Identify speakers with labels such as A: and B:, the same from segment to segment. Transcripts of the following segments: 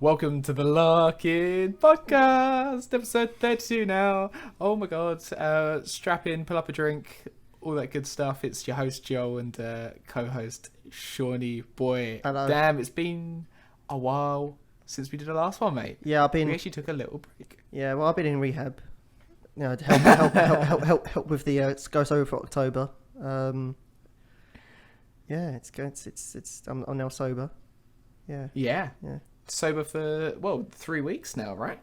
A: Welcome to the Lock-In Podcast, episode 32 now. Oh my god, strap in, pull up a drink, all that good stuff. It's your host Joel and co-host Shawnee Boy.
B: Hello.
A: Damn, it's been a while since we did the last one, mate.
B: Yeah,
A: We actually took a little break.
B: Yeah, well, I've been in rehab. You know, to help with the go sober for October. Yeah, it's good. I'm now sober. Yeah.
A: Yeah.
B: Yeah.
A: Sober for 3 weeks now, right?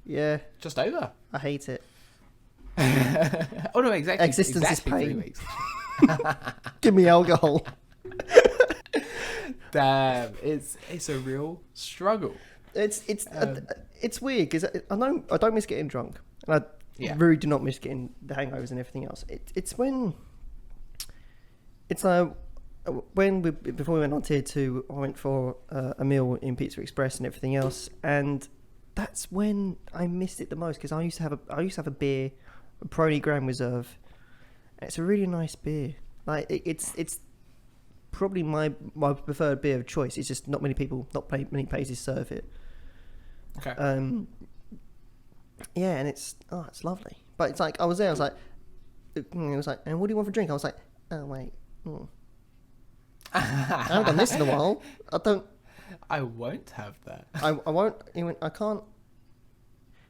B: Yeah.
A: Just over.
B: I hate it.
A: Oh no, exactly.
B: Existence is
A: exactly 3
B: pain.
A: weeks.
B: Give me alcohol.
A: Damn, it's a real struggle.
B: It's weird because I don't miss getting drunk, and I really do not miss getting the hangovers and everything else. It's when before we went on tier 2, I went for a meal in Pizza Express and everything else, and that's when I missed it the most because I used to have a beer, a Peroni Grand Reserve. It's a really nice beer. Like it's probably my preferred beer of choice. It's just not many many places serve it.
A: Okay.
B: Yeah, and it's lovely. But it's like I was like, it was like, and what do you want for drink? I was like, oh wait, I haven't done this in a while.
A: I won't have that.
B: I won't even. I can't.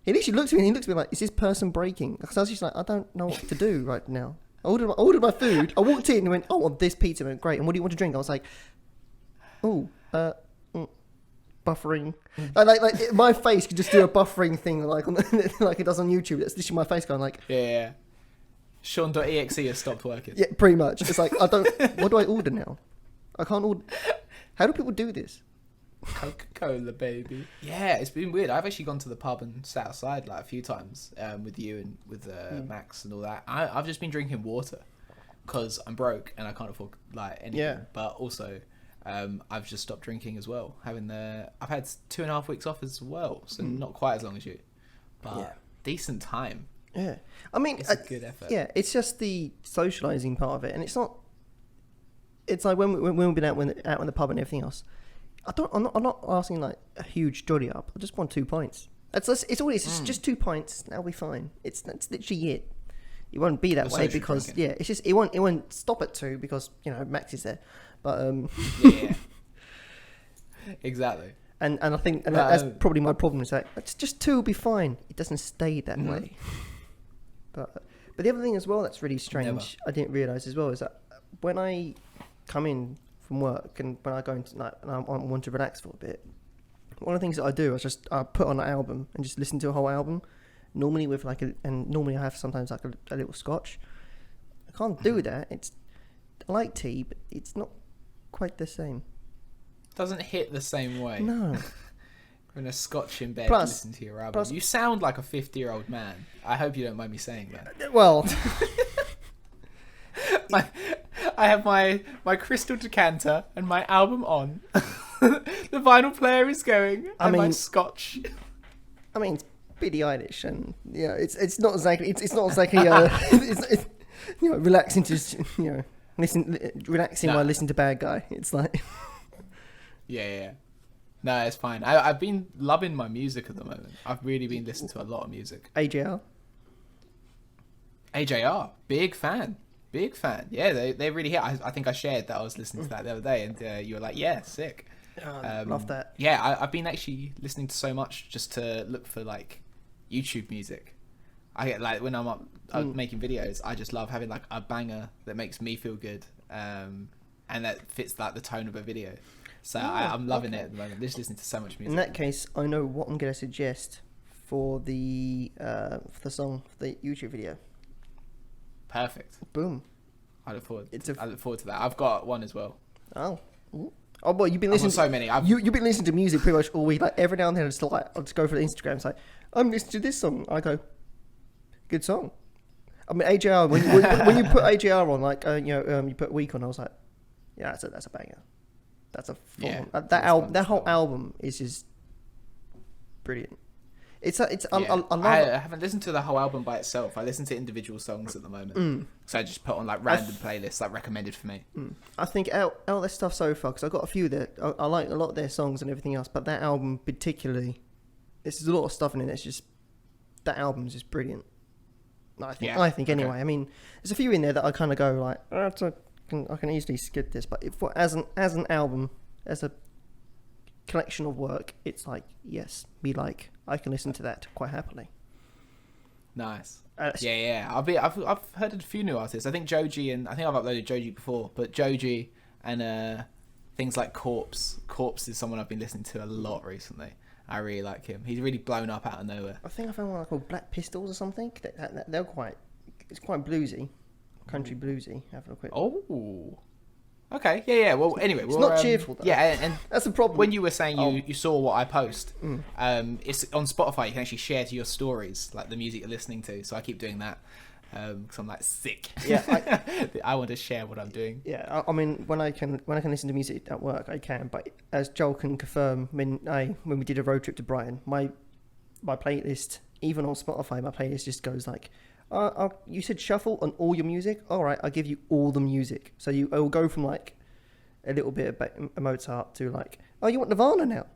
B: He literally looks at me and he looks at me like, is this person breaking? Because I was just like, I don't know what to do right now. I ordered my food. I walked in and went, oh, I want this pizza. I went, great. And what do you want to drink? I was like, buffering. Like my face could just do a buffering thing like like it does on YouTube. That's literally my face going like,
A: Yeah. Sean.exe has stopped working.
B: yeah, pretty much. It's like what do I order now? I can't order. How do people do this?
A: Coca-Cola, baby. Yeah, it's been weird. I've actually gone to the pub and sat outside like a few times with you and with Max and all that. I've just been drinking water because I'm broke and I can't afford like anything.
B: Yeah.
A: But also, I've just stopped drinking as well. I've had 2.5 weeks off as well, so not quite as long as you, but decent time.
B: Yeah, I mean,
A: It's a good effort.
B: Yeah, it's just the socialising part of it, and it's not. It's like when we've been out in the pub and everything else. I'm not asking like a huge jolly up. I just want 2 pints. It's just 2 pints. That'll be fine. That's literally it. It won't be that way because
A: drinking.
B: it's just it won't stop at 2 because Max is there. But
A: Yeah. Exactly.
B: and I think that's probably my problem is that it's just 2 will be fine. It doesn't stay that way. But the other thing as well that's really strange, I didn't realise as well, is that when I come in from work and when I go into night and I want to relax for a bit, one of the things that I do is I put on an album and just listen to a whole album. Normally with normally I have sometimes like a little scotch. I can't do that. I like tea, but it's not quite the same.
A: Doesn't hit the same way.
B: No.
A: In a scotch in bed,
B: Plus-
A: listen to your album. You sound like a 50-year-old man. I hope you don't mind me saying that.
B: Well,
A: I have my crystal decanter and my album on. The vinyl player is going, and my scotch.
B: I mean, it's Billie Eilish, and it's not exactly it's relaxing to relaxing while listening to Bad Guy. It's like
A: Yeah. No, it's fine. I've been loving my music at the moment. I've really been listening to a lot of music.
B: AJR,
A: big fan. Yeah, they really hit. I think I shared that I was listening to that the other day, and you were like, yeah, sick.
B: love that.
A: Yeah, I've been actually listening to so much just to look for like YouTube music. I get like when I'm up making videos, I just love having like a banger that makes me feel good, and that fits like the tone of a video. So I'm loving it at the moment. Just listening to so much music.
B: In that case, I know what I'm going to suggest for the song, for the YouTube video.
A: Perfect.
B: Boom.
A: I look forward to that. I've got one as well.
B: Oh. Ooh. Oh boy, you've been listening
A: to so many.
B: You've been listening to music pretty much all week. Like every now and then, I'll just go for the Instagram. It's like I'm listening to this song. I go, good song. I mean AJR. When you put AJR on, like you put Week on, I was like, yeah, that's a banger. That's a full that whole album is just brilliant.
A: I haven't listened to the whole album by itself. I listen to individual songs at the moment. So I just put on like random playlists like recommended for me.
B: I think out their stuff so far, because I've got a few that I like a lot of their songs and everything else, but that album particularly, there's a lot of stuff in it. It's just that album's just brilliant. I think anyway. Okay. I mean, there's a few in there that I kind of go like, I can easily skip this, but as an album, as a collection of work, it's like, yes, I can listen to that quite happily.
A: Nice. I've heard of a few new artists. I think Joji, and I think I've uploaded Joji before, but Joji and things like Corpse is someone I've been listening to a lot recently. I really like him. He's really blown up out of nowhere.
B: I think I found one called Black Pistols or something. They're it's quite bluesy, country bluesy. Have a quick.
A: Oh. Okay, yeah. Well, anyway,
B: it's not cheerful though.
A: Yeah, and
B: that's the problem.
A: When you were saying you saw what I post, it's on Spotify. You can actually share to your stories like the music you're listening to. So I keep doing that because I'm like sick.
B: Yeah,
A: I want to share what I'm doing.
B: Yeah, I mean when I can listen to music at work, I can. But as Joel can confirm, when we did a road trip to Brighton, my playlist, even on Spotify, my playlist just goes like. You said shuffle on all your music? All right, I'll give you all the music. So it will go from like a little bit of Mozart to like, oh, you want Nirvana now?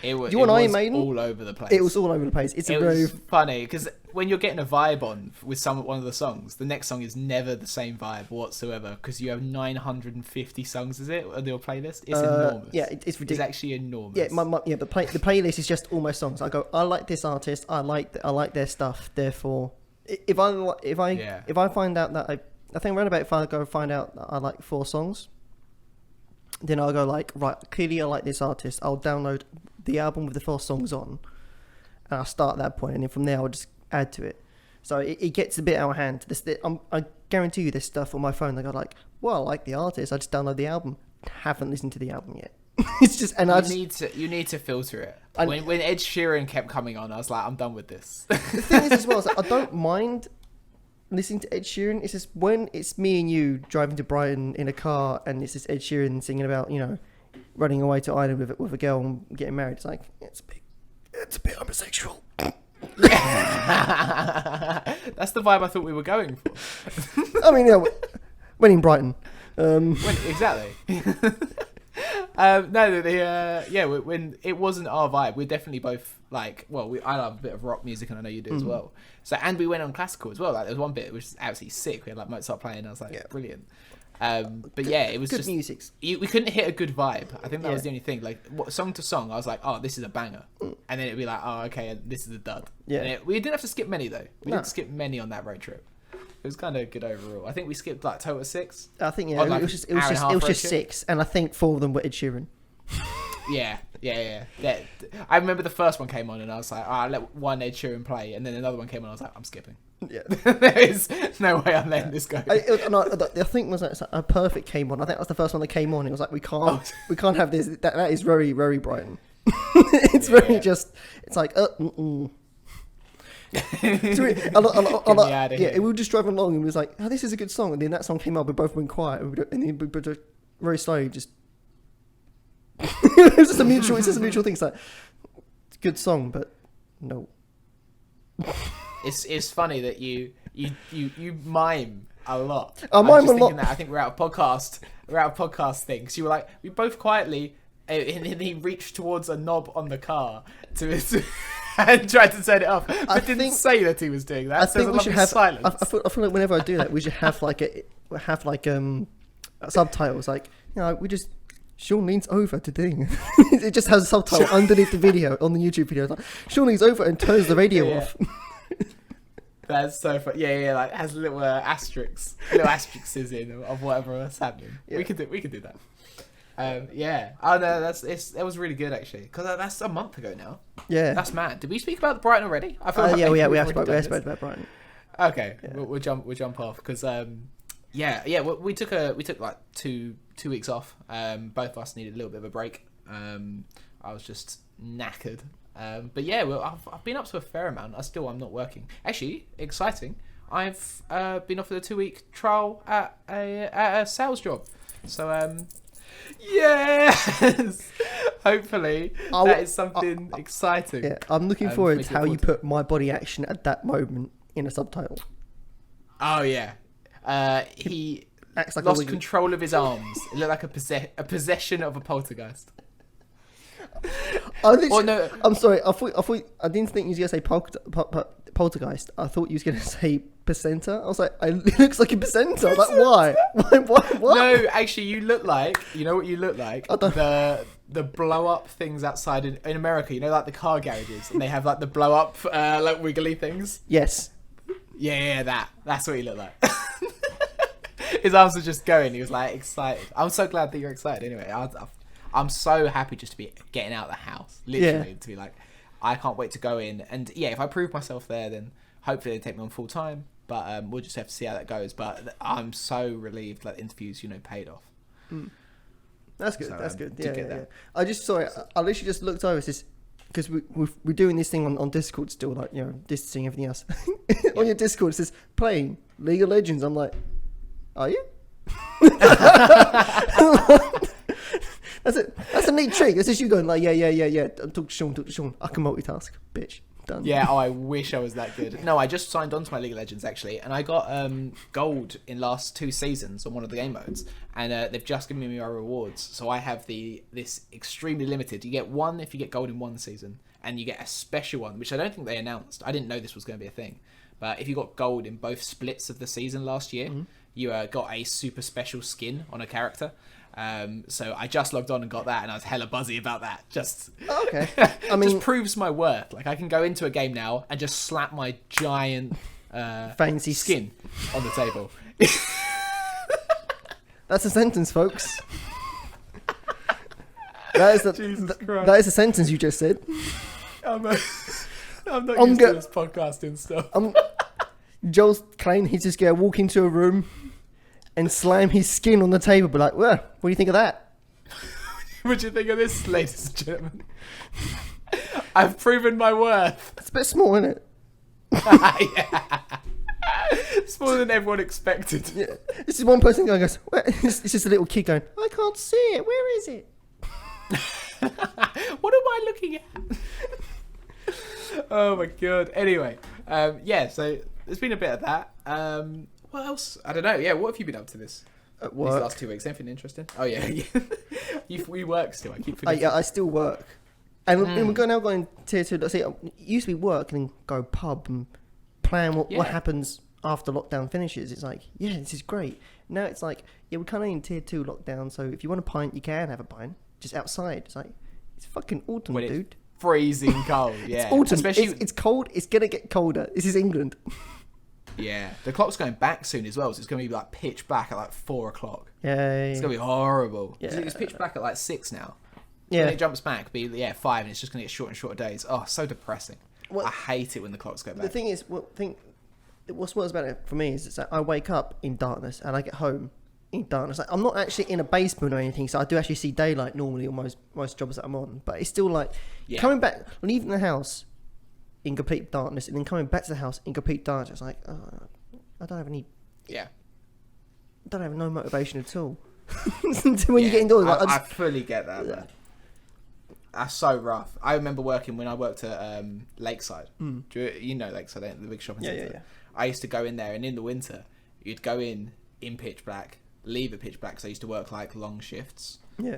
A: Do you want Iron Maiden? All over the place.
B: It was all over the place. It was
A: funny because when you're getting a vibe on with one of the songs, the next song is never the same vibe whatsoever because you have 950 songs. Is it on your playlist? It's enormous.
B: Yeah, it's ridiculous.
A: It's actually enormous.
B: Yeah, the playlist is just all my songs. I go, I like this artist. I like their stuff. Therefore, if I find out that I think around about if I go find out that I like 4 songs, then I'll go like, right, clearly I like this artist. I'll download the album with the 4 songs on, and I'll start at that point, and then from there I'll just add to it. So it gets a bit out of hand. I guarantee you, this stuff on my phone, I go like, well, I like the artist. I just download the album. Haven't listened to the album yet. It's just, and
A: you need to filter it. When Ed Sheeran kept coming on, I was like, I'm done with this.
B: The thing is as well, is that I don't mind listening to Ed Sheeran. It's just when it's me and you driving to Brighton in a car, and it's just Ed Sheeran singing about running away to Ireland with a girl and getting married. It's like it's a bit homosexual.
A: That's the vibe I thought we were going for.
B: I mean, when in Brighton.
A: Exactly. When it wasn't our vibe, we're definitely both like, I love a bit of rock music, and I know you do as well. So, and we went on classical as well. Like, there was one bit which was absolutely sick. We had like Mozart playing, and I was like, brilliant. It was
B: good
A: just
B: music.
A: We couldn't hit a good vibe. I think that was the only thing. Like, song to song, I was like, oh, this is a banger, and then it'd be like, oh, okay, this is a dud. Yeah, we didn't have to skip many though. We didn't skip many on that road trip. It was kind of good overall. I think we skipped like total 6.
B: I think it was just 6, and I think 4 of them were Ed Sheeran.
A: Yeah. I remember the first one came on, and I was like, I let one Ed Sheeran play, and then another one came on. I was like, I'm skipping. Yeah, there is no way I'm letting this go.
B: I think was a Perfect came on. I think that was the first one that came on. It was like we can't have this. That is very, very Brighton. It's very just. It's like we were just driving along and we was like, oh, this is a good song, and then that song came up, we both went quiet, and then we just very slowly just it's just a mutual thing. It's like, it's a good song, but no.
A: It's funny that you mime a lot.
B: I mime a lot.
A: That I think we're out of podcast things. You were like, we both quietly, and he reached towards a knob on the car to and tried to turn it off, but didn't say that he was doing that.
B: I think we should have
A: silence.
B: I feel like whenever I do that, we should have subtitles. Like, we just. Sean leans over to ding. It just has a subtitle underneath the video on the YouTube video. It's like, Sean leans over and turns the radio off.
A: That's so funny. Yeah, like has little asterisks in of whatever was happening. Yeah. We could do that. Oh no, that was really good actually, because that's a month ago now. Yeah, that's mad. Did we speak about Brighton already? I feel
B: we have spoken about Brighton.
A: Okay, yeah. we'll jump off because we took like two weeks off. Both of us needed a little bit of a break. I was just knackered. But yeah, I've been up to a fair amount. I'm not working. Actually, exciting. I've been offered a 2-week trial at a sales job. So yes, Hopefully, that is something exciting.
B: Yeah, I'm looking forward to how you put my body action at that moment in a subtitle.
A: Oh yeah, he
B: acts like
A: lost control of his arms. It looked like a possession of a poltergeist.
B: I'm sorry. I didn't think you was gonna say poltergeist. I thought you was gonna say placenta. I was like, it looks like a placenta. Like, why? What?
A: No, actually, you look like. You know what you look like? The blow up things outside in America. You know, like the car garages, and they have like the blow up like wiggly things.
B: Yes.
A: Yeah, that's what he looked like. His arms were just going. He was like excited. I'm so glad that you're excited. Anyway, I'm so happy just to be getting out of the house. Literally, to be like, I can't wait to go in. And yeah, if I prove myself there, then hopefully they take me on full time. But we'll just have to see how that goes. But I'm so relieved that interviews, paid off.
B: Mm. That's good. So, that's good. Yeah. I literally just looked over this because we're doing this thing on Discord still, like distancing everything else. On your Discord, it says playing League of Legends. I'm like, are you? That's it. That's a neat trick. It's just you going like, yeah. Talk to Sean. I can multitask, bitch. Done.
A: Yeah. Oh, I wish I was that good. No, I just signed on to my League of Legends actually, and I got gold in last 2 seasons on one of the game modes, and they've just given me my rewards. So I have this extremely limited. You get one if you get gold in one season, and you get a special one, which I don't think they announced. I didn't know this was going to be a thing, but if you got gold in both splits of the season last year, you got a super special skin on a character. So I just logged on and got that, and I was hella buzzy about that. Just
B: okay. I mean,
A: just proves my worth. Like I can go into a game now and just slap my giant
B: fancy
A: skin on the table.
B: That's a sentence, folks. That is a sentence you just said.
A: I'm not used to this podcasting stuff.
B: Joel's claim he's just gonna walk into a room and slam his skin on the table, but like, well, what do you think of that?
A: What do you think of this, ladies and gentlemen? I've proven my worth.
B: It's a bit small, isn't it?
A: Yeah. Smaller than everyone expected.
B: Yeah. This is one person going, it's just a little kid going, I can't see it. Where is it?
A: What am I looking at? Oh my god. Anyway, so there's been a bit of that. What else? I don't know. Yeah, what have you been up to these last 2 weeks? Anything interesting? Oh yeah. We work still. I keep forgetting.
B: I still work. And we're now going tier 2. Let's say it used to be work and then go pub and plan what happens after lockdown finishes. It's like, yeah, this is great. Now it's like, yeah, we're kind of in tier 2 lockdown, so if you want a pint, you can have a pint just outside. It's like, it's fucking autumn, dude.
A: Freezing cold. Yeah,
B: it's autumn. Especially it's cold. It's gonna get colder. This is England.
A: Yeah, the clock's going back soon as well, so it's going to be like pitch black at like 4 o'clock.
B: Yeah.
A: It's going to be horrible.
B: Yeah.
A: It's pitch black at like 6 now.
B: Yeah.
A: When it jumps back, 5, and it's just going to get shorter and shorter days. Oh, so depressing. Well, I hate it when the clocks go back.
B: The thing is, what's worse about it for me is it's like I wake up in darkness and I get home in darkness. Like, I'm not actually in a basement or anything, so I do actually see daylight normally on most jobs that I'm on. But it's still like coming back, leaving the house in complete darkness, and then coming back to the house in complete darkness. It's like, I don't have any.
A: Yeah.
B: I don't have no motivation at all. When you get indoors,
A: I fully get that. Man. That's so rough. I remember when I worked at Lakeside. You know Lakeside, the big shopping centre. Yeah. I used to go in there, and in the winter, you'd go in pitch black, leave at pitch black. Because I used to work like long shifts.
B: Yeah.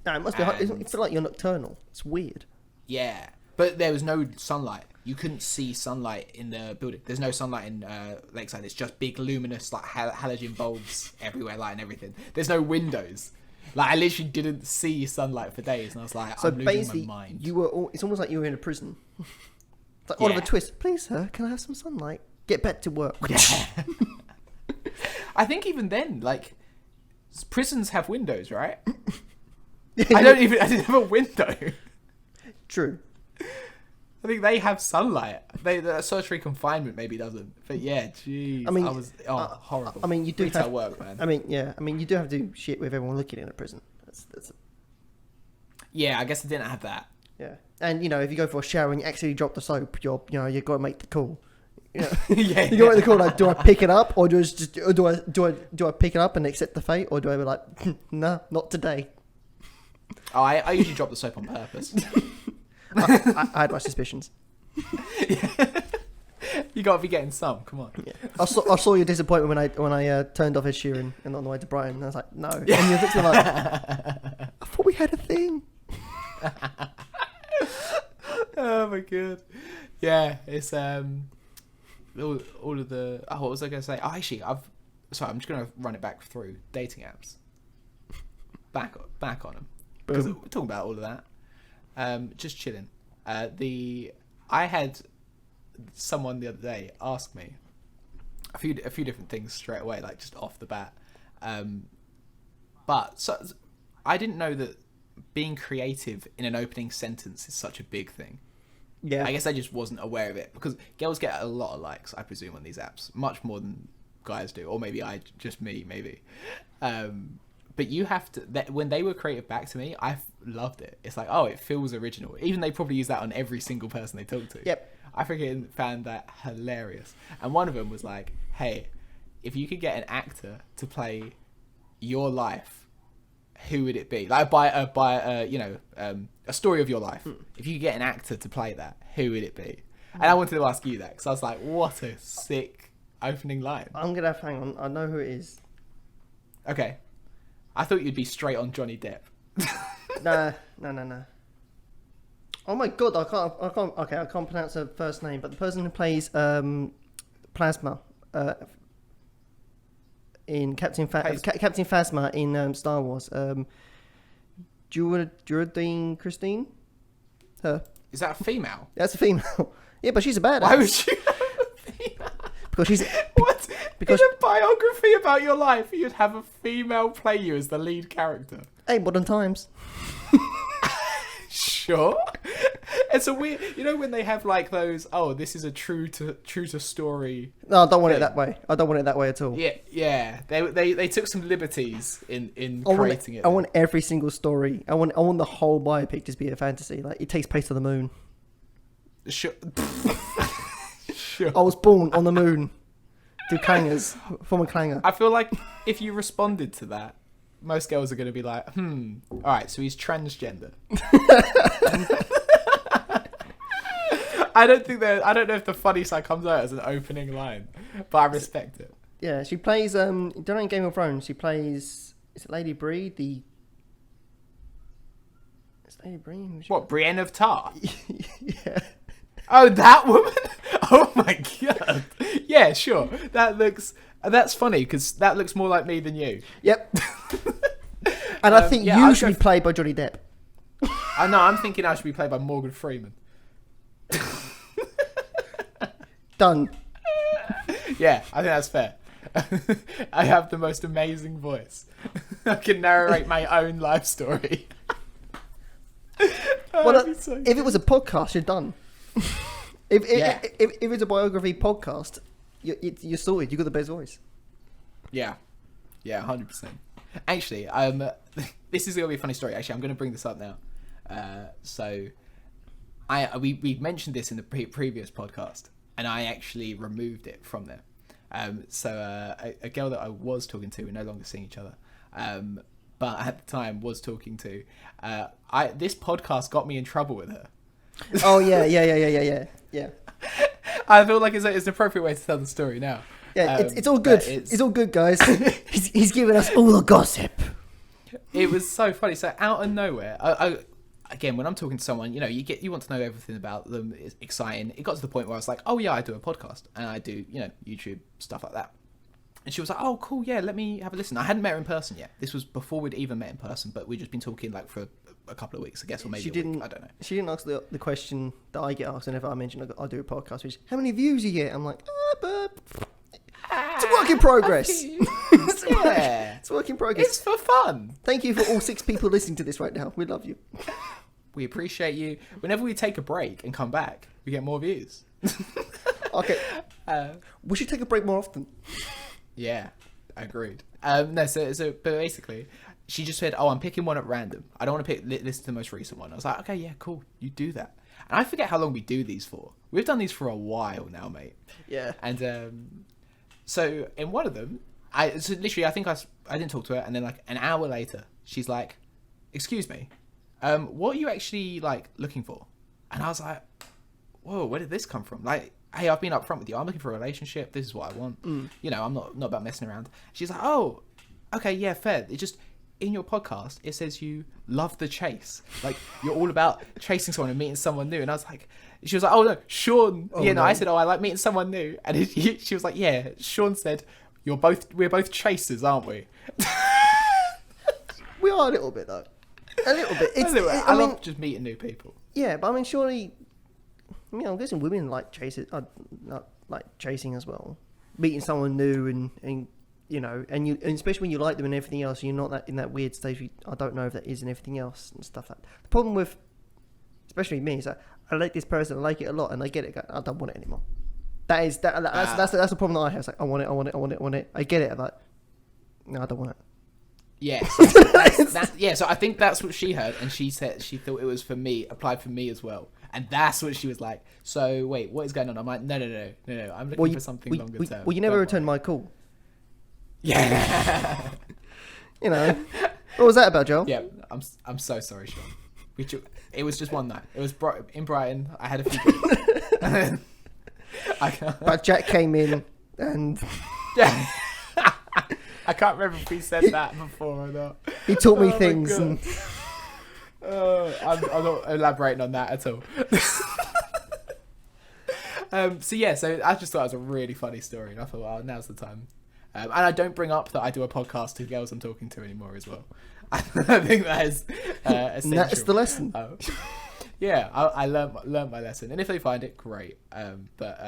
B: No, it must be hard. It feels like you're nocturnal. It's weird.
A: Yeah. But there was no sunlight. You couldn't see sunlight in the building. There's no sunlight in Lakeside. It's just big luminous like halogen bulbs everywhere, lighting everything. There's no windows. Like I literally didn't see sunlight for days, and I was like, I'm losing my mind.
B: It's almost like you were in a prison. It's like Oliver Twist. Please, sir, can I have some sunlight? Get back to work.
A: Yeah. I think even then, like prisons have windows, right? I didn't have a window.
B: True.
A: I think they have sunlight. The solitary confinement maybe doesn't. But yeah, jeez. I mean, horrible.
B: I mean, you do
A: retail
B: have
A: work, man.
B: I mean, you do have to do shit with everyone looking in a prison.
A: Yeah, I guess I didn't have that.
B: Yeah, and if you go for a shower and you actually drop the soap, you've got to make the call. You got to make the call. Like, do I pick it up, or do I pick it up and accept the fate, or do I be like, nah, not today?
A: Oh, I usually drop the soap on purpose.
B: I had my suspicions.
A: Yeah. You got to be getting some. Come on.
B: Yeah. I saw your disappointment when I turned off Ed Sheeran and on the way to Brighton. I was like, no. And you're literally like, I thought we had a thing.
A: Oh my god. Yeah, it's all of the. Oh, what was I going to say? Oh, actually, I'm just going to run it back through dating apps. Back on them because we're talking about all of that. Just chilling. I had someone the other day ask me a few different things straight away, like just off the bat. But so I didn't know that being creative in an opening sentence is such a big thing.
B: Yeah,
A: I guess I just wasn't aware of it because girls get a lot of likes, I presume, on these apps, much more than guys do, or maybe maybe. But you have to. When they were creative back to me, I loved it. It's like, oh, it feels original. Even they probably use that on every single person they talk to.
B: Yep.
A: I freaking found that hilarious. And one of them was like, hey, if you could get an actor to play your life, who would it be? Like a story of your life. If you could get an actor to play that, who would it be? And I wanted to ask you that because I was like, what a sick opening line.
B: I'm gonna hang on. I know who it is.
A: Okay. I thought you'd be straight on Johnny Depp.
B: No. Oh my god, I can't. Okay, I can't pronounce her first name, but the person who plays Plasma in Captain Phasma in Star Wars. Geraldine Christine. Her.
A: Is that a female?
B: That's a female. Yeah, but she's a badass.
A: Why would you have a female?
B: Because she's
A: what? Because in a biography about your life, you'd have a female play you as the lead character.
B: Hey, modern times.
A: Sure. It's a weird, when they have like those. Oh, this is a true to story.
B: No, I don't want it that way. I don't want it that way at all.
A: Yeah. They took some liberties in creating it.
B: I want every single story. I want the whole biopic to be a fantasy. Like it takes place on the moon.
A: Sure. Sure.
B: I was born on the moon. Do clangers from a clanger.
A: I feel like if you responded to that, most girls are going to be like, all right, so he's transgender. I don't know if the funny side comes out as an opening line, but I respect it.
B: Yeah, she plays, don't know in Game of Thrones, she plays, is it Lady Bree? Is it Lady Bree?
A: What, Brienne of Tar?
B: Yeah.
A: Oh, that woman? Oh my god. Yeah, sure. That's funny because that looks more like me than you.
B: Yep. And I think you should be played by Johnny Depp.
A: I know, I'm thinking I should be played by Morgan Freeman.
B: Done.
A: Yeah, I think that's fair. I have the most amazing voice. I can narrate my own life story.
B: Well, if it was a podcast, you're done. If it's a biography podcast, you're sorted. You got the best voice. Yeah,
A: 100%. Actually, this is gonna be a funny story. Actually, I'm gonna bring this up now. So, we mentioned this in the previous podcast, and I actually removed it from there. So a girl that I was talking to, we're no longer seeing each other, but at the time was talking to. This podcast got me in trouble with her.
B: Oh yeah.
A: I feel like it's an appropriate way to tell the story now.
B: Yeah, it's all good. It's all good, guys. he's giving us all the gossip.
A: It was so funny. So out of nowhere, again, when I'm talking to someone, you want to know everything about them. It's exciting. It got to the point where I was like, oh yeah, I do a podcast and I do, YouTube stuff like that. And she was like, oh cool, yeah, let me have a listen. I hadn't met her in person yet. This was before we'd even met in person, but we'd just been talking like for a couple of weeks, I guess, or maybe a week. I don't know.
B: She didn't ask the question that I get asked whenever I mention I do a podcast, which is, how many views you get? I'm like, it's a work in progress. It's a work in progress.
A: It's for fun.
B: Thank you for all 6 people listening to this right now. We love you.
A: We appreciate you. Whenever we take a break and come back, we get more views.
B: Okay. We should take a break more often.
A: Yeah, agreed. No, so but basically, she just said, "Oh, I'm picking one at random. I don't want to listen to the most recent one." I was like, "Okay, yeah, cool. You do that." And I forget how long we do these for. We've done these for a while now, mate.
B: Yeah.
A: And so in one of them, I think I didn't talk to her, and then like an hour later, she's like, "Excuse me, what are you actually like looking for? And I was like, whoa, where did this come from? Like, hey, I've been upfront with you. I'm looking for a relationship. This is what I want. You know, I'm not about messing around. She's like, oh, okay, yeah, fair. It just, in your podcast, it says you love the chase. Like, you're all about chasing someone and meeting someone new. And I was like, she was like, oh no, Sean. Oh, yeah, no, I said, oh, I like meeting someone new. And she was like, yeah, Sean said, we're both chasers, aren't we?
B: We are a little bit though. A little bit.
A: I love just meeting new people.
B: Yeah, but I mean, surely, I mean, I'm guessing women like like chasing as well, meeting someone new and you know, and especially when you like them and everything else, you're not in that weird stage. I don't know if that is and everything else and stuff like that. The problem with, especially me, is that I like this person, I like it a lot, and I get it. I don't want it anymore. That's the problem that I have. It's like I want it. I get it. I'm like, no, I don't want it.
A: Yes. So I think that's what she heard, and she said she thought it was for me, applied for me as well, and that's what she was like. So wait, what is going on? I'm like, no. I'm looking for something longer term.
B: Well, you never returned my call.
A: Yeah.
B: You know, what was that about, Joel?
A: Yeah, I'm so sorry, Sean. It was just one night. It was in Brighton. I had a few drinks.
B: But Jack came in and.
A: Yeah. I can't remember if we said that before or not.
B: He taught me things. And...
A: I'm not elaborating on that at all. So I just thought it was a really funny story. And I thought, well, now's the time. And I don't bring up that I do a podcast to girls I'm talking to anymore as well. I think that is essential.
B: That's the lesson.
A: Yeah, I learned my lesson. And if they find it, great. But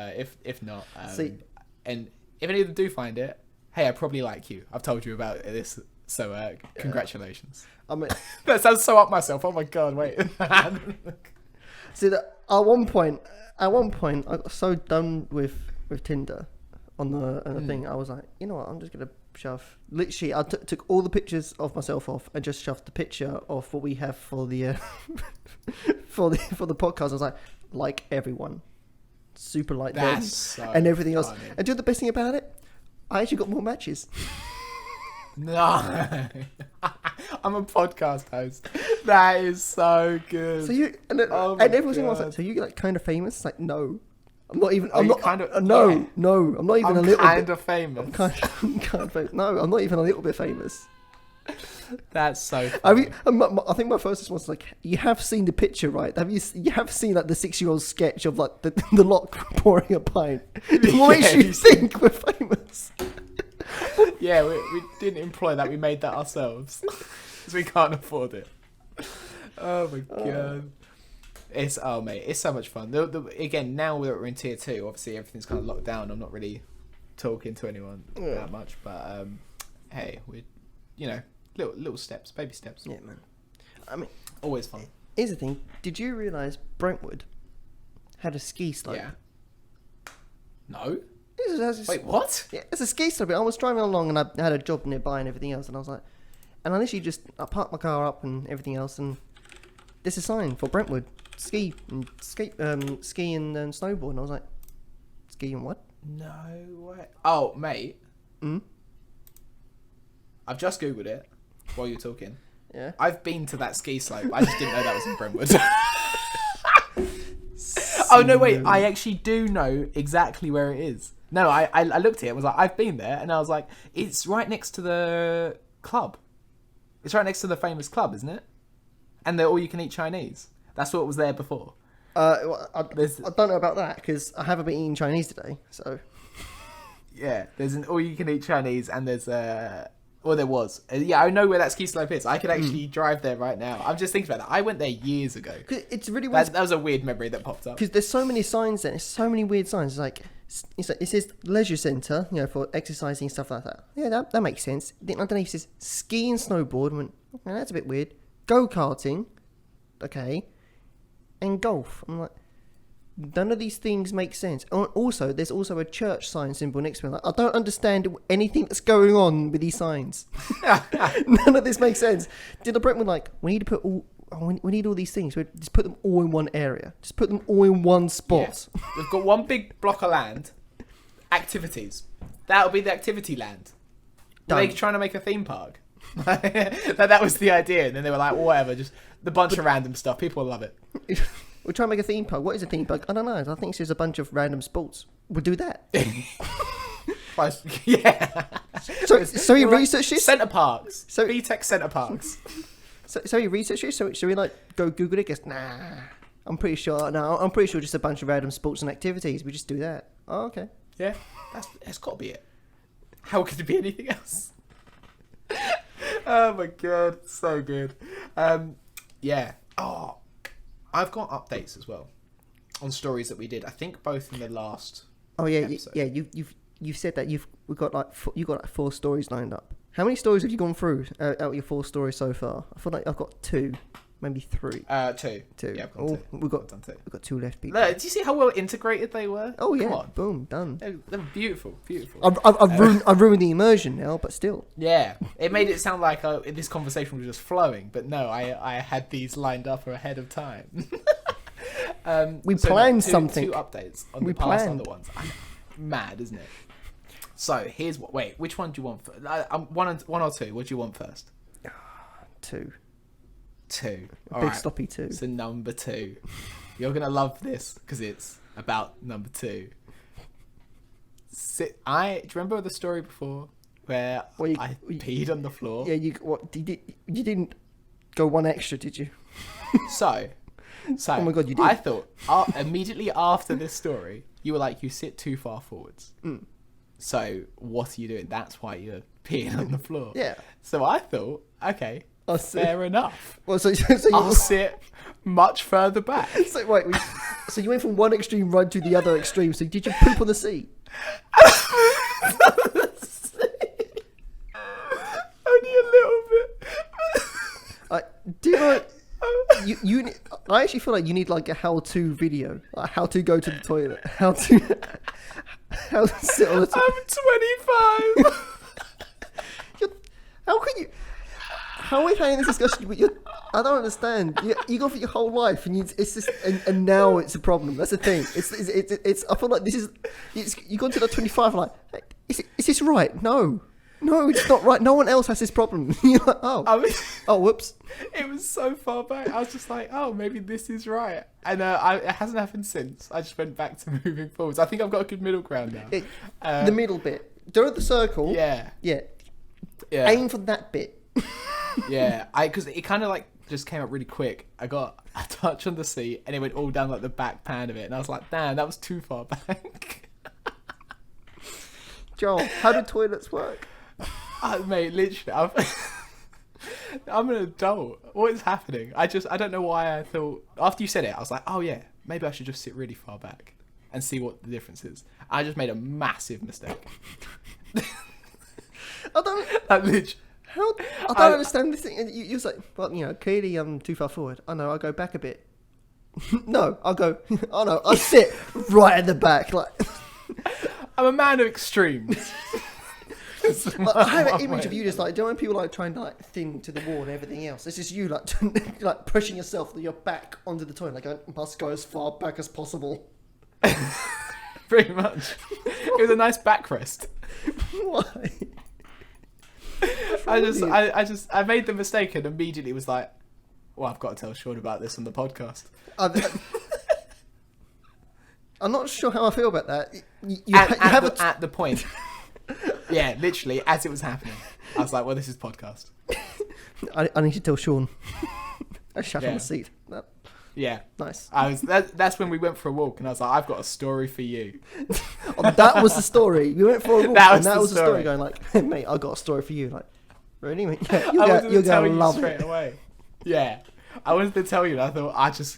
A: if not, and if any of them do find it, hey, I probably like you. I've told you about this, so congratulations.
B: I mean,
A: that sounds so up myself. Oh my god, wait.
B: See, that at one point, I got so done with Tinder on the thing. I was like, you know what? I'm just gonna shove. Literally, I took all the pictures of myself off and just shoved the picture of what we have for the for the podcast. I was like everyone, super like them,
A: so
B: and everything else.
A: funny.
B: And do you know the best thing about it? I actually got more matches.
A: No. I'm a podcast host. That is so good.
B: So you and everyone's like, so you like kind of famous? It's like, no, I'm not even. I'm not
A: kind of.
B: No,
A: yeah.
B: no, I'm not even a little
A: kind
B: bit.
A: of famous.
B: I'm kind of famous. No, I'm not even a little bit famous.
A: That's so funny.
B: I think my first response was like, you have seen the picture, right? You have seen like the 6-year-old sketch of like the lock pouring a pint. What makes you think we're famous?
A: Yeah, we didn't employ that. We made that ourselves because we can't afford it. Oh my god. It's so much fun. Again, now that we're in tier 2, obviously everything's kind of locked down. I'm not really talking to anyone that much, but hey, we're little steps, baby steps.
B: Yeah, man. I mean,
A: always fun.
B: Here's the thing: did you realise Brentwood had a ski slope?
A: Yeah. No.
B: Wait,
A: what?
B: Yeah, it's a ski slope. I was driving along and I had a job nearby and everything else, and I was like, and I literally I parked my car up and everything else, and there's a sign for Brentwood ski and snowboard, and I was like, ski and what?
A: No way. Oh, mate. I've just googled it while you're talking.
B: Yeah.
A: I've been to that ski slope. I just didn't know that was in Brentwood. Oh no, wait! I actually do know exactly where it is. No, I looked at it and was like, I've been there, and I was like, it's right next to the club. It's right next to the famous club, isn't it? And the all-you-can-eat Chinese. That's what was there before.
B: I don't know about that because I haven't been eating Chinese today. So
A: yeah, there's an all-you-can-eat Chinese, and there's well, there was. Yeah, I know where that ski slope is. I could actually drive there right now. I'm just thinking about that. I went there years ago.
B: It's really weird.
A: That was a weird memory that popped up.
B: Because there's so many signs there. There's so many weird signs. It's like it says leisure centre, for exercising and stuff like that. Yeah, that makes sense. Then underneath it says ski and snowboard. I went, okay, that's a bit weird. Go-karting, okay, and golf. I'm like, none of these things make sense. Also, there's also a church sign symbol next to me. Like, I don't understand anything that's going on with these signs. None of this makes sense. Did the Brentwood we need to put we need all these things. We just put them all in one area. Just put them all in one spot.
A: Yeah. We've got one big block of land. Activities. That'll be the activity land. Are they trying to make a theme park? that was the idea. And then they were like, whatever, just the bunch of random stuff. People will love it.
B: We'll try and make a theme park. What is a theme park? I don't know. I think it's just a bunch of random sports. We'll do that.
A: Yeah.
B: So you research this?
A: Centre parks. So BTEC centre parks.
B: So you research this? So should we like go Google it? Guess nah. I'm pretty sure. No, I'm pretty sure just a bunch of random sports and activities. We just do that. Oh, okay.
A: Yeah, that's got to be it. How could it be anything else? Oh my god, so good. Yeah. Oh, I've got updates as well on stories that we did. I think both in the last.
B: Oh yeah,
A: episode.
B: yeah. You've said that you got like 4 stories lined up. How many stories have you gone through out of your 4 stories so far? I feel like I've got 2, maybe 3.
A: 2.
B: 2.
A: Yeah, I've got 2.
B: We've got
A: 2.
B: We've got 2 left. People.
A: Look, do you see how well integrated they were?
B: Oh yeah,
A: Come on.
B: boom, done.
A: They're beautiful, beautiful.
B: I've ruined the immersion now, but still.
A: Yeah, it made it sound like this conversation was just flowing, but no, I had these lined up ahead of time.
B: We planned something.
A: 2 updates on the past other ones. I'm mad, isn't it? So here's what. Wait, which one do you want first? One or 2. What do you want first?
B: 2.
A: 2.
B: Big sloppy 2.
A: So number 2. You're gonna love this because it's about number 2. Do you remember the story before where I peed on the floor?
B: Yeah, you didn't go one extra, did you?
A: So
B: oh my god, you did.
A: I thought immediately after this story, you were like, you sit too far forwards. So what are you doing? That's why you're peeing on the floor.
B: Yeah.
A: So I thought, okay, fair enough.
B: Well, so
A: I'll sit much further back.
B: So wait, so you went from one extreme right to the other extreme. So did you poop on the seat?
A: Only a little bit.
B: Do you know? I actually feel like you need like a how-to video, like how to go to the toilet, how to sit on the toilet.
A: I'm 25.
B: How can you? How are we having this discussion? I don't understand. You go for your whole life, and it's just, and now it's a problem. That's the thing. It's. I feel like this is. You go to the 25, like, is this right? No, it's not right. No one else has this problem. You're like, oh, whoops.
A: It was so far back. I was just like, oh, maybe this is right. And it hasn't happened since. I just went back to moving forwards. I think I've got a good middle ground now.
B: The middle bit. Don't the circle.
A: Yeah.
B: Aim for that bit.
A: Yeah. Because it kind of like just came up really quick. I got a touch on the seat and it went all down like the back pan of it. And I was like, damn, that was too far back.
B: Joel, how do toilets work?
A: Mate, literally, I'm an adult. What is happening? I don't know why I thought, after you said it, I was like, oh yeah, maybe I should just sit really far back and see what the difference is. I just made a massive mistake.
B: I don't understand this thing. You was like, well, clearly I'm too far forward. I know, I'll go back a bit. No, I'll go, oh no, I'll sit right at the back. Like,
A: I'm a man of extremes.
B: I have an image of you just like, do you know when people like trying to like thing to the wall and everything else? This is you like like pushing yourself with your back onto the toilet, like I must go as far back as possible.
A: Pretty much. It was a nice backrest.
B: Why?
A: I made the mistake and immediately was like, well, I've got to tell Sean about this on the podcast.
B: I'm not sure how I feel about that.
A: At the point. Yeah, literally, as it was happening. I was like, well, this is podcast.
B: I need to tell Sean. I sat on the seat.
A: Yeah.
B: Nice.
A: That's when we went for a walk, and I was like, I've got a story for you.
B: That was the story. We went for a walk, that was the story going like, hey, mate, I got a story for you. Like, really? Yeah, you're going to love it.
A: Straight away. Yeah. I wanted to tell you, and I thought,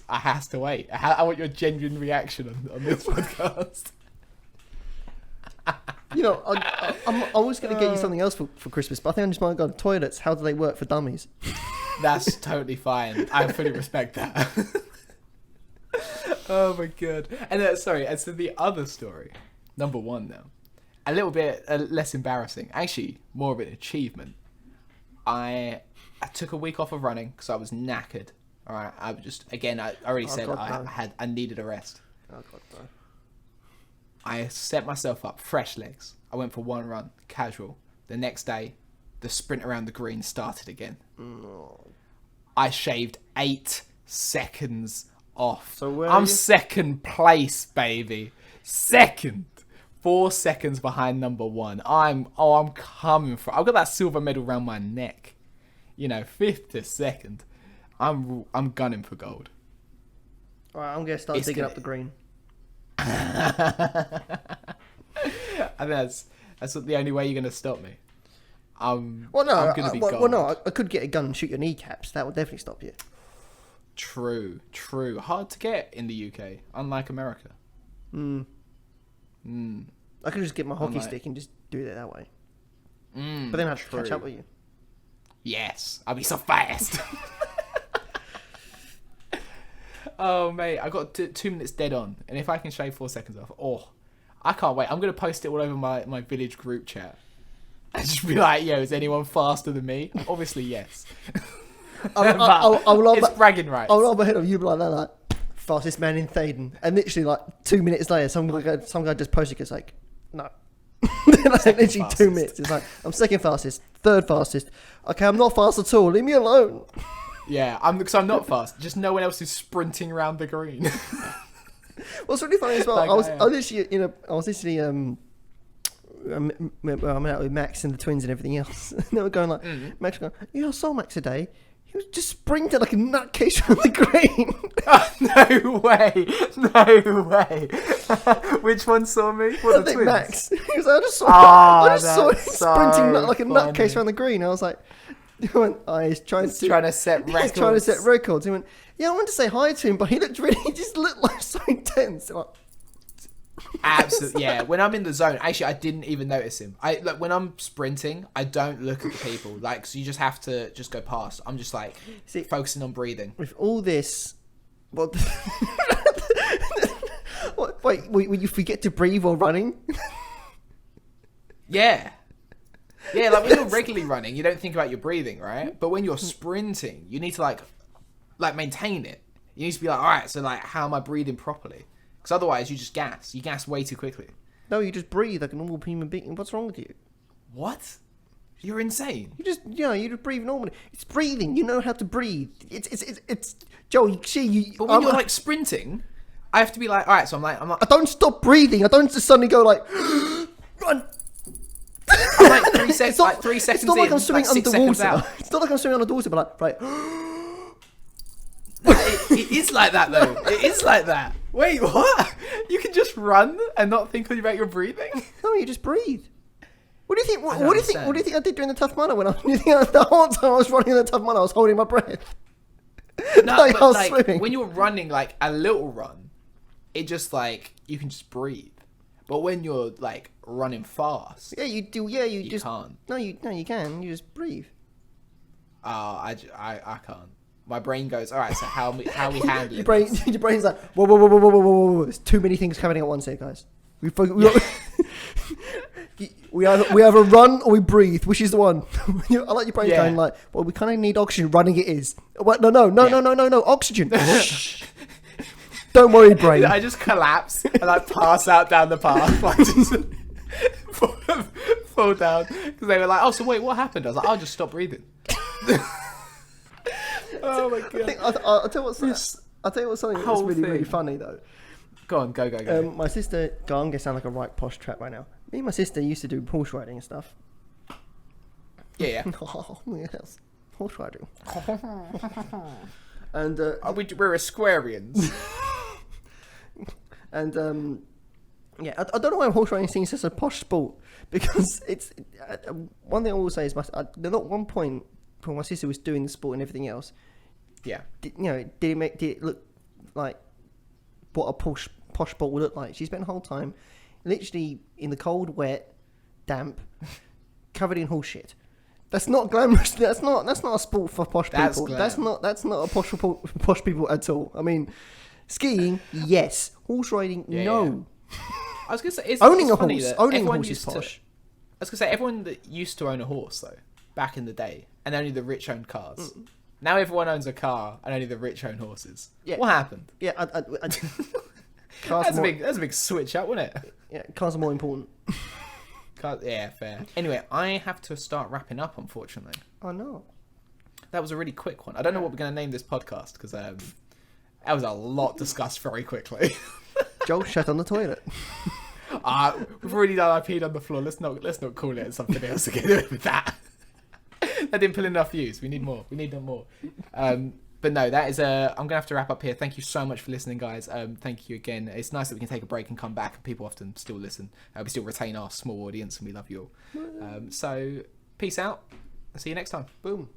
A: I has to wait. I want your genuine reaction on this podcast.
B: I'm always going to get you something else for Christmas, but I think I just might go to toilets. How do they work for dummies?
A: That's totally fine. I fully respect that. Oh my god. And and so the other story, number 1 now, a little bit less embarrassing. Actually, more of an achievement. I took a week off of running because I was knackered. All right, I already said I needed a rest.
B: Oh god, no.
A: I set myself up, fresh legs. I went for one run, casual. The next day, the sprint around the green started again.
B: No.
A: I shaved 8 seconds off.
B: So where
A: I'm
B: are you?
A: second place, baby. Second. 4 seconds behind number 1. I'm coming for. I've got that silver medal around my neck. You know, 5th to 2nd. I'm gunning for gold.
B: All right, I'm gonna start digging up the green.
A: I think that's the only way you're gonna stop me. I'm gonna be gold.
B: Well, no, I could get a gun and shoot your kneecaps. That would definitely stop you.
A: True. Hard to get in the UK, unlike America.
B: I could just get my hockey stick and just do it that way. But then I'd have to catch up with you.
A: Yes, I'll be so fast. Oh, mate, I got 2 minutes dead on. And if I can shave 4 seconds off, I can't wait. I'm going to post it all over my village group chat. And just be like, yo, is anyone faster than me? Obviously, yes. It's bragging rights.
B: I'll roll my head on you like that, like, fastest man in Thaden. And literally, like, 2 minutes later, some guy just posted, it's like, no. Like, literally 2 minutes. It's like, I'm second fastest, third fastest. Okay, I'm not fast at all. Leave me alone.
A: Yeah, because I'm not fast. Just no one else is sprinting around the green.
B: What's really funny as well,
A: Like
B: I was literally, I'm out with Max and the twins and everything else. And they were going like, Max going, yeah, I saw Max today. He was just sprinting like a nutcase on the green.
A: Oh, no way. Which one saw me? What,
B: I
A: the
B: think
A: twins?
B: Max. He was like, I just saw him
A: so
B: sprinting like a
A: funny.
B: nutcase around the green. I was like, he went, he's trying to
A: set records.
B: He's trying to set records. He went, yeah, I wanted to say hi to him, but he just looked like so intense. Like,
A: Absolutely, yeah. When I'm in the zone, actually, I didn't even notice him. When I'm sprinting, I don't look at the people. Like, so you just have to just go past. I'm just like focusing on breathing.
B: With all this, what? Wait, you forget to breathe while running?
A: Yeah, like when you're regularly running, you don't think about your breathing, right? But when you're sprinting, you need to like maintain it. You need to be like, all right, so like, how am I breathing properly? Because otherwise, you just gas. You gas way too quickly.
B: No, you just breathe like a normal human being. What's wrong with you?
A: What? You're insane.
B: You just breathe normally. It's breathing. You know how to breathe. It's Joe. You see, you.
A: But when you're like sprinting, I have to be like, all right. So I'm like,
B: I don't stop breathing. I don't just suddenly go like, run.
A: I'm like 3 seconds. Like 3 seconds.
B: It's not like I'm swimming
A: like 6 seconds
B: underwater.
A: out.
B: It's not like I'm swimming underwater, but like, right.
A: It is like that though. It is like that. Wait, what? You can just run and not think about your breathing?
B: No, you just breathe. What do you think? What do you think? What do you think I did during the Tough Mudder when the whole time I was running in the Tough Mudder, I was holding my breath.
A: No,
B: like
A: but
B: I was
A: like
B: swimming.
A: when you're running like a little run, it just like you can just breathe. But when you're like running fast,
B: yeah, you do. Yeah, you just
A: can't.
B: No, you can. You just breathe.
A: I can't. My brain goes, all right. So how we handle
B: Your brain's like, whoa. There's too many things happening at once here, guys. We either run or we breathe. Which is the one? I like your brain going like, well, we kind of need oxygen. Running it is. What? No. Oxygen. Don't worry, brain.
A: I just collapse and I pass out down the path, like just fall down because they were like, oh, so wait, what happened? I was like, I'll just stop breathing. Oh my god!
B: I'll tell you what's something that's really funny though.
A: Go on, go.
B: My sister, I'm gonna sound like a right posh trap right now. Me and my sister used to do horse riding and stuff.
A: Yeah.
B: Oh yes, horse riding. And
A: we're Aquarians.
B: And yeah, I don't know why horse riding seems such a posh sport because it's one thing I will say is at one point when my sister was doing the sport and everything else.
A: Yeah.
B: Did it look like what a posh sport would look like? She spent the whole time literally in the cold, wet, damp, covered in horse shit. That's not glamorous. That's not a sport for posh people. That's not a posh people at all. I mean, skiing, yes. Horse riding, no.
A: Yeah. I was gonna say
B: owning a horse is posh.
A: I was gonna say everyone that used to own a horse though back in the day, and only the rich owned cars. Now everyone owns a car, and only the rich own horses. Yeah. What happened?
B: Yeah,
A: that's a big switch up, wasn't it?
B: Yeah, cars are more important.
A: Yeah, fair. Anyway, I have to start wrapping up, unfortunately.
B: Oh, no.
A: That was a really quick one. I don't know what we're going to name this podcast because that was a lot discussed very quickly.
B: Joel shut on the toilet.
A: We've already done I peed on the floor. Let's not call it something else to get with that. That didn't pull enough views. We need more. We need them more. But no, that is I'm gonna have to wrap up here. Thank you so much for listening, guys. Thank you again. It's nice that we can take a break and come back, and people often still listen. We still retain our small audience, and we love you all. So peace out. I'll see you next time.
B: Boom.